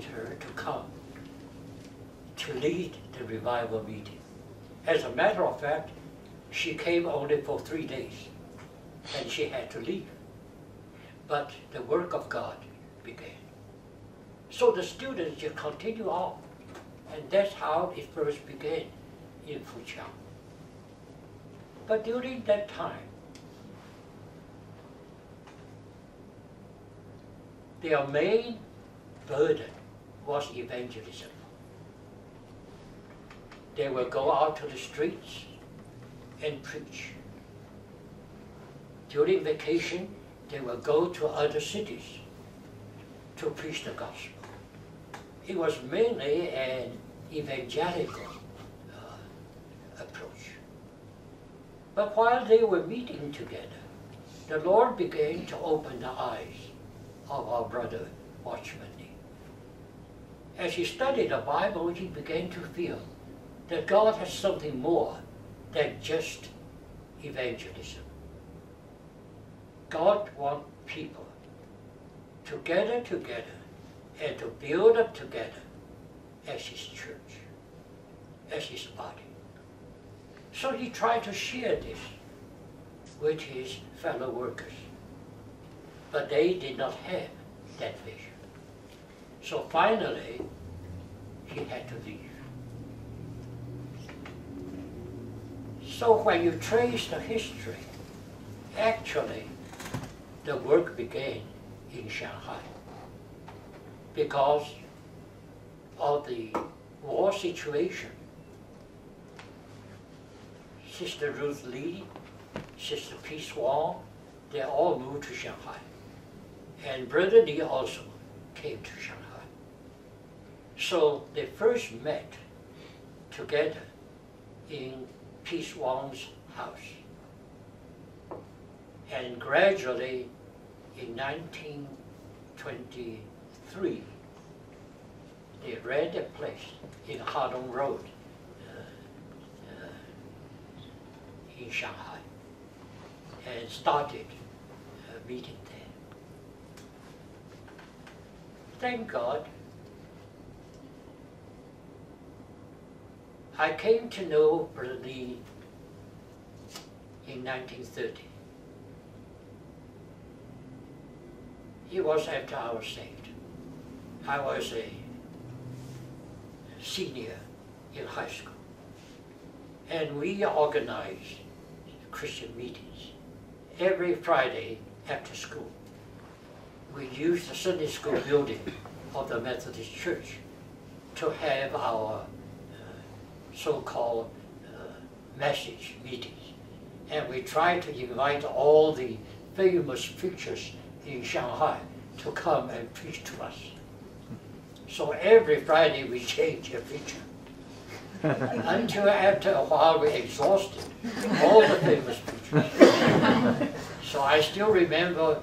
her to come to lead the revival meeting. As a matter of fact, she came only for 3 days and she had to leave. But the work of God began. So the students just continue on, and that's how it first began in Fujian. But during that time, their main burden was evangelism. They will go out to the streets and preach. During vacation, they will go to other cities to preach the gospel. It was mainly an evangelical approach. But while they were meeting together, the Lord began to open the eyes of our brother Watchman Nee. As he studied the Bible, he began to feel that God has something more than just evangelism. God wants people to gather together and to build up together as His church, as His body. So he tried to share this with his fellow workers, but they did not have that vision. So finally, he had to leave. So when you trace the history, actually, the work began in Shanghai because of the war situation. Sister Ruth Lee, Sister Peace Wong, they all moved to Shanghai. And Brother Nee also came to Shanghai. So they first met together in Peace Wong's house. And gradually, in 1923, they rent a place in Hadong Road in Shanghai and started meeting there. Thank God, I came to know Brother Nee in 1930. It was after I was saved. I was a senior in high school. And we organized Christian meetings every Friday after school. We used the Sunday school building of the Methodist Church to have our so-called message meetings. And we tried to invite all the famous preachers in Shanghai to come and preach to us. So every Friday we changed a preacher. Until after a while we exhausted all the famous preachers. So I still remember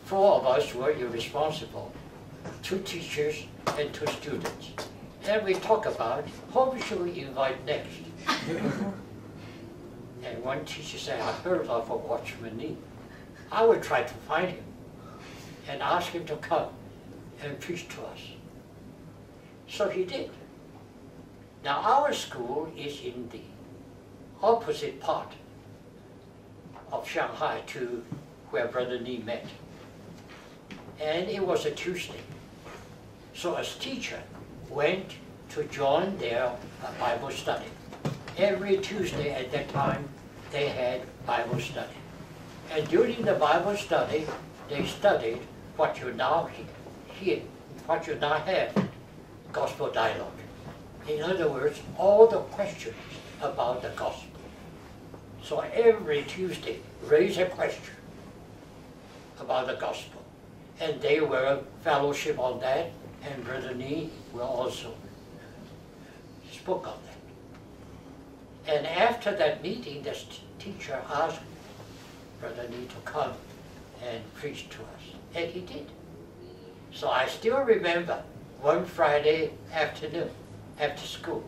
4 of us were irresponsible, 2 teachers and 2 students. And we talk about whom should we invite next. And one teacher said, I heard of a Watchman Nee. I would try to find him and ask him to come and preach to us. So he did. Now our school is in the opposite part of Shanghai to where Brother Nee met. And it was a Tuesday. So as teacher went to join their Bible study. Every Tuesday at that time they had Bible study. And during the Bible study they studied what you now hear, what you now have, gospel dialogue. In other words, all the questions about the gospel. So every Tuesday, raise a question about the gospel. And they were fellowship on that, and Brother Nee will also spoke on that. And after that meeting, the teacher asked Brother Nee to come and preach to us. And he did. So I still remember one Friday afternoon, after school,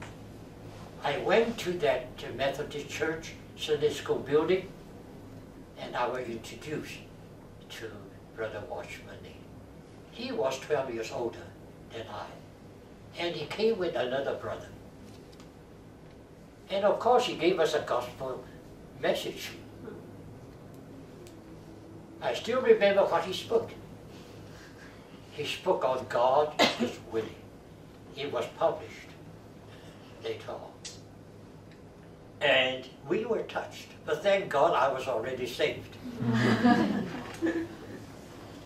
I went to that Methodist Church Sunday School building, and I was introduced to Brother Watchman Nee. He was 12 years older than I. and he came with another brother. And of course he gave us a gospel message. I still remember what he spoke. He spoke on God is willing. It was published later on. And we were touched. But thank God I was already saved.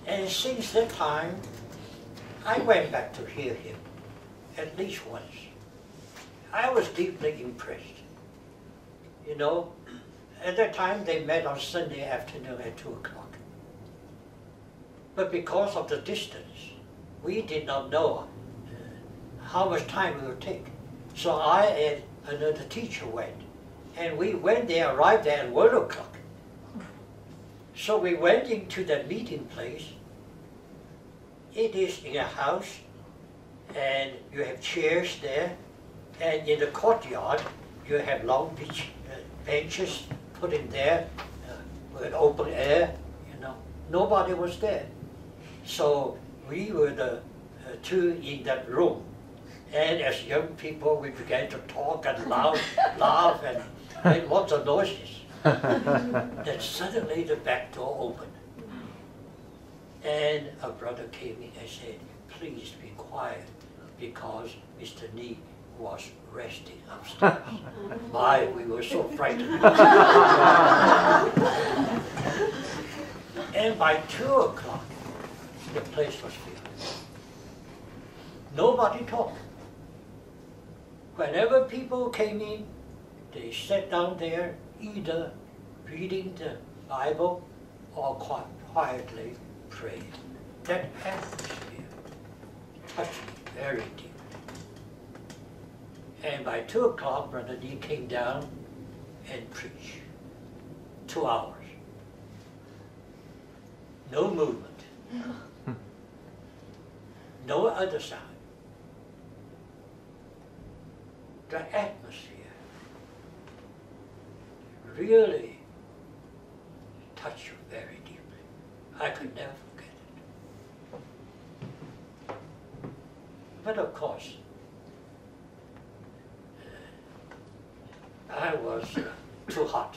And since that time, I went back to hear him at least once. I was deeply impressed. You know, at that time they met on Sunday afternoon at 2 o'clock. But because of the distance, we did not know how much time it would take. So I and another teacher went. And we went there, arrived there at 1 o'clock. So we went into the meeting place. It is in a house, and you have chairs there. And in the courtyard, you have long benches put in there with open air, you know. Nobody was there. So we were the two in that room. And as young people, we began to talk and laugh and make lots of noises. Then suddenly the back door opened. And a brother came in and said, please be quiet, because Mr. Nee was resting upstairs. My, we were so frightened. And by 2 o'clock, the place was filled. Nobody talked. Whenever people came in, they sat down there, either reading the Bible or quietly praying. That atmosphere touched me very deeply. And by 2 o'clock, Brother Nee came down and preached. 2 hours. No movement. No other sound. The atmosphere really touched you very deeply. I could never forget it. But of course, I was too hot.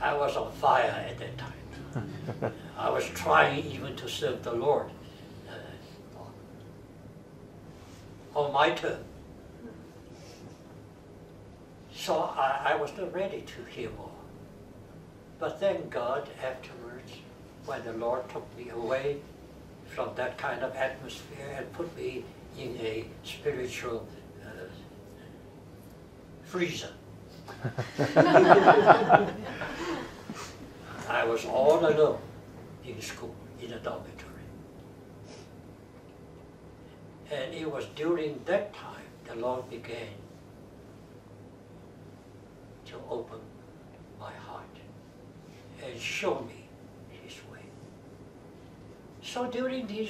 I was on fire at that time. I was trying even to serve the Lord on my term. So I was not ready to hear more. But thank God afterwards, when the Lord took me away from that kind of atmosphere and put me in a spiritual freezer. I was all alone in school, in a dormitory. And it was during that time the Lord began to open my heart and show me His way. So during these